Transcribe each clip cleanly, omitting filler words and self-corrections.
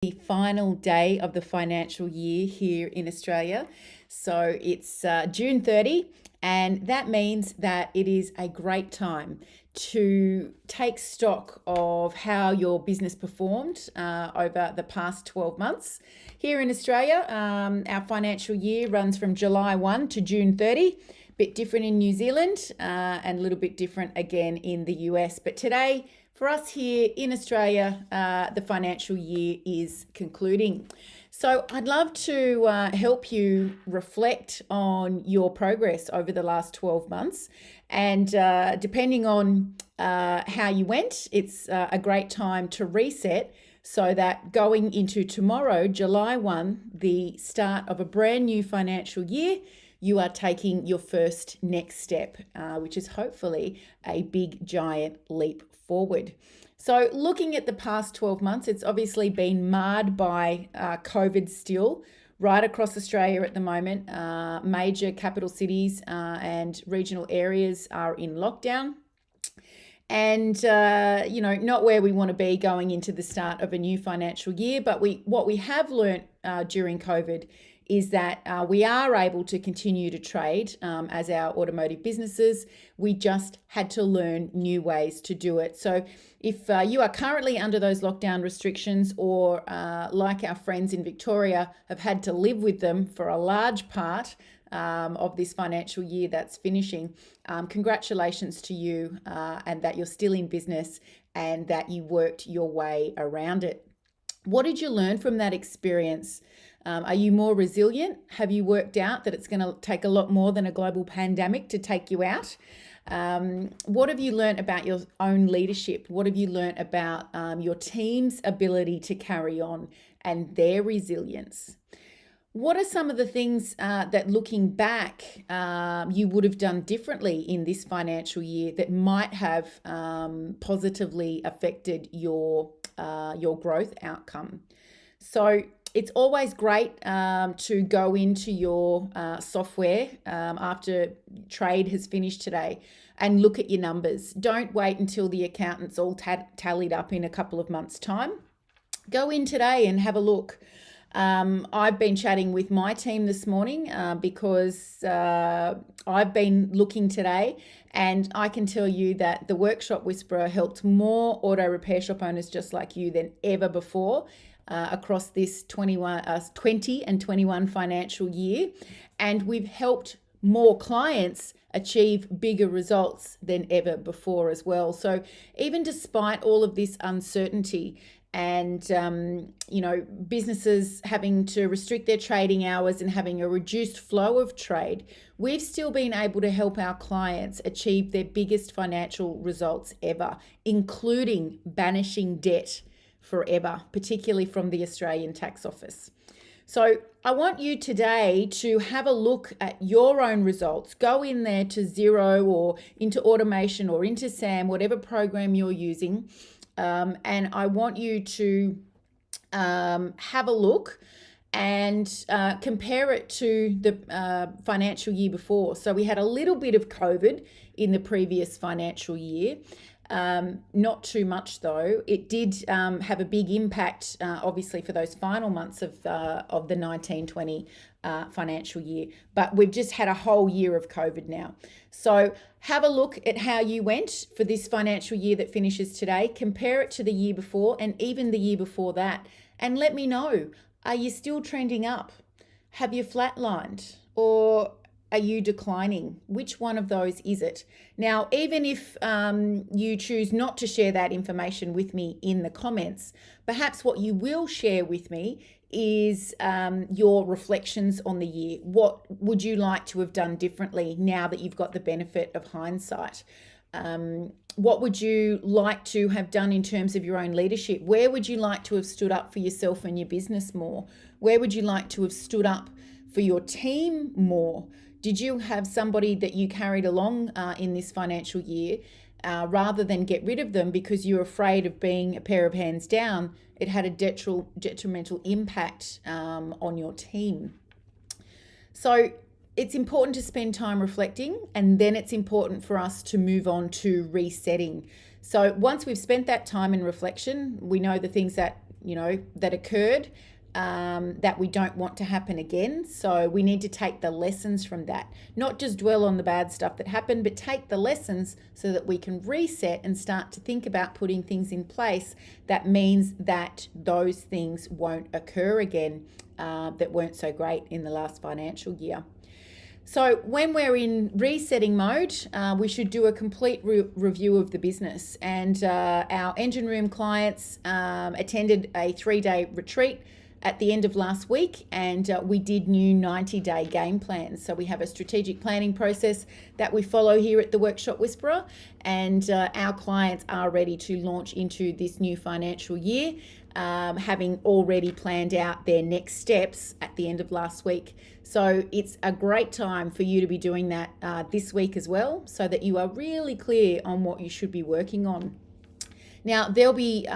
The final day of the financial year here in Australia. So it's June 30, and that means that it is a great time to take stock of how your business performed over the past 12 months. Here in Australia, our financial year runs from July 1 to June 30. Bit different in New Zealand and a little bit different again in the US. But today, for us here in Australia, the financial year is concluding. So I'd love to help you reflect on your progress over the last 12 months. And depending on how you went, it's a great time to reset so that going into tomorrow, July 1, the start of a brand new financial year, you are taking your first next step, which is hopefully a big, giant leap forward. So looking at the past 12 months, it's obviously been marred by COVID still right across Australia at the moment. Major capital cities and regional areas are in lockdown. And, not where we want to be going into the start of a new financial year. But what we have learnt during COVID is that we are able to continue to trade as our automotive businesses. We just had to learn new ways to do it. So if you are currently under those lockdown restrictions or like our friends in Victoria have had to live with them for a large part of this financial year that's finishing, congratulations to you and that you're still in business and that you worked your way around it. What did you learn from that experience? Are you more resilient? Have you worked out that it's going to take a lot more than a global pandemic to take you out? What have you learned about your own leadership? What have you learned about your team's ability to carry on and their resilience? What are some of the things that looking back you would have done differently in this financial year that might have positively affected your growth outcome? So it's always great to go into your software after trade has finished today and look at your numbers. Don't wait until the accountant's all tallied up in a couple of months' time. Go in today and have a look. I've been chatting with my team this morning because I've been looking today, and I can tell you that the Workshop Whisperer helped more auto repair shop owners just like you than ever before across this 20 and 21 financial year. And we've helped more clients achieve bigger results than ever before as well. So even despite all of this uncertainty and, businesses having to restrict their trading hours and having a reduced flow of trade, we've still been able to help our clients achieve their biggest financial results ever, including banishing debt forever, particularly from the Australian Tax Office. So I want you today to have a look at your own results. Go in there to Xero or into Automation or into SAM, whatever program you're using. And I want you to have a look and compare it to the financial year before. So we had a little bit of COVID in the previous financial year. Not too much though. It did have a big impact, obviously, for those final months of the 1920 financial year. But we've just had a whole year of COVID now. So have a look at how you went for this financial year that finishes today. Compare it to the year before and even the year before that. And let me know, are you still trending up? Have you flatlined? Or are you declining? Which one of those is it? Now, even if you choose not to share that information with me in the comments, perhaps what you will share with me is your reflections on the year. What would you like to have done differently now that you've got the benefit of hindsight? What would you like to have done in terms of your own leadership? Where would you like to have stood up for yourself and your business more? Where would you like to have stood up for your team more? Did you have somebody that you carried along in this financial year rather than get rid of them because you're afraid of being a pair of hands down? It had a detrimental impact on your team. So it's important to spend time reflecting, and then it's important for us to move on to resetting. So once we've spent that time in reflection, we know the things that that occurred that we don't want to happen again. So we need to take the lessons from that, not just dwell on the bad stuff that happened, but take the lessons so that we can reset and start to think about putting things in place that means that those things won't occur again that weren't so great in the last financial year. So when we're in resetting mode, we should do a complete review of the business. And our engine room clients attended a 3-day retreat at the end of last week, and we did new 90-day game plans. So we have a strategic planning process that we follow here at the Workshop Whisperer, and our clients are ready to launch into this new financial year, having already planned out their next steps at the end of last week. So it's a great time for you to be doing that this week as well, so that you are really clear on what you should be working on. Now, there'll be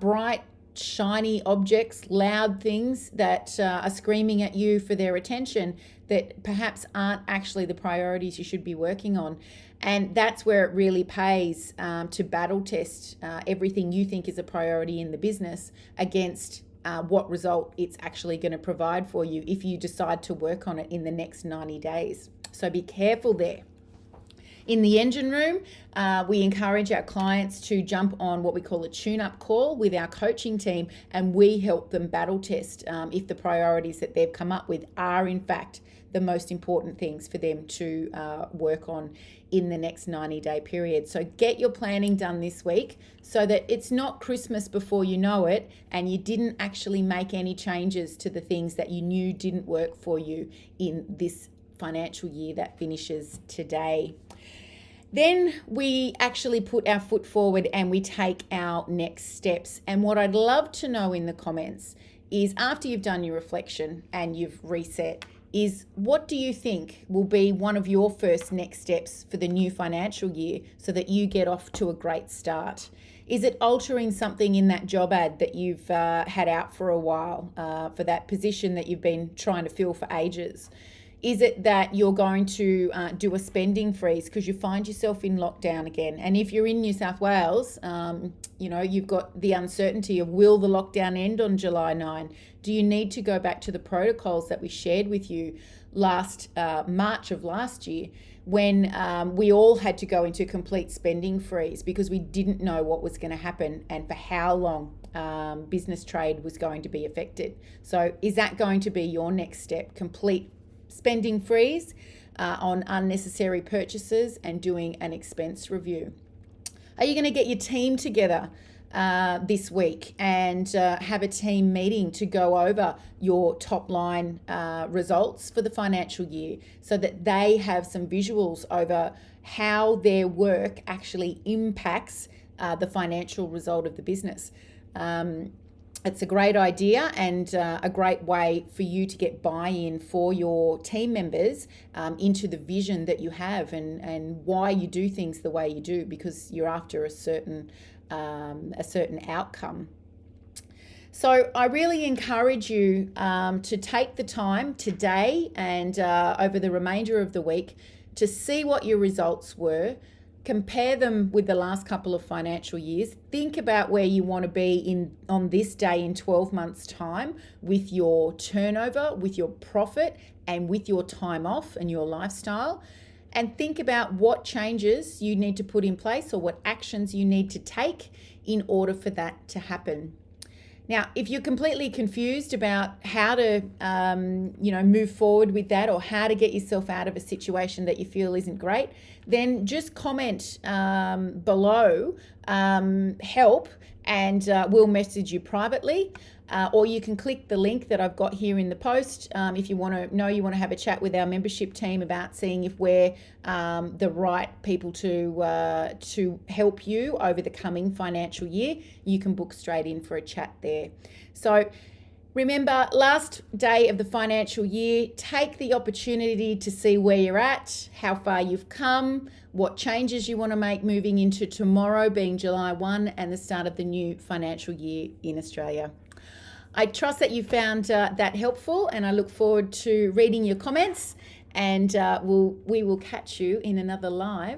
bright, shiny objects, loud things that are screaming at you for their attention that perhaps aren't actually the priorities you should be working on. And that's where it really pays to battle test everything you think is a priority in the business against what result it's actually going to provide for you if you decide to work on it in the next 90 days. So be careful there. In the engine room, we encourage our clients to jump on what we call a tune-up call with our coaching team, and we help them battle test if the priorities that they've come up with are in fact the most important things for them to work on in the next 90-day period. So get your planning done this week so that it's not Christmas before you know it and you didn't actually make any changes to the things that you knew didn't work for you in this financial year that finishes today. Then we actually put our foot forward and we take our next steps. And what I'd love to know in the comments is, after you've done your reflection and you've reset, is what do you think will be one of your first next steps for the new financial year so that you get off to a great start? Is it altering something in that job ad that you've had out for a while, for that position that you've been trying to fill for ages? Is it that you're going to do a spending freeze because you find yourself in lockdown again? And if you're in New South Wales, you've got the uncertainty of, will the lockdown end on July 9? Do you need to go back to the protocols that we shared with you last March of last year, when we all had to go into complete spending freeze because we didn't know what was going to happen and for how long business trade was going to be affected? So is that going to be your next step? Complete spending freeze on unnecessary purchases and doing an expense review. Are you going to get your team together this week and have a team meeting to go over your top line results for the financial year so that they have some visuals over how their work actually impacts the financial result of the business? It's a great idea and a great way for you to get buy-in for your team members into the vision that you have and why you do things the way you do, because you're after a certain outcome. So I really encourage you to take the time today and over the remainder of the week to see what your results were. Compare them with the last couple of financial years. Think about where you want to be on this day in 12 months' time with your turnover, with your profit, and with your time off and your lifestyle. And think about what changes you need to put in place or what actions you need to take in order for that to happen. Now, if you're completely confused about how to, move forward with that, or how to get yourself out of a situation that you feel isn't great, then just comment below help, and we'll message you privately. Or you can click the link that I've got here in the post if you want to have a chat with our membership team about seeing if we're the right people to help you over the coming financial year. You can book straight in for a chat there. So remember, last day of the financial year, take the opportunity to see where you're at, how far you've come, what changes you want to make moving into tomorrow, being July 1 and the start of the new financial year in Australia. I trust that you found that helpful, and I look forward to reading your comments, and we will catch you in another live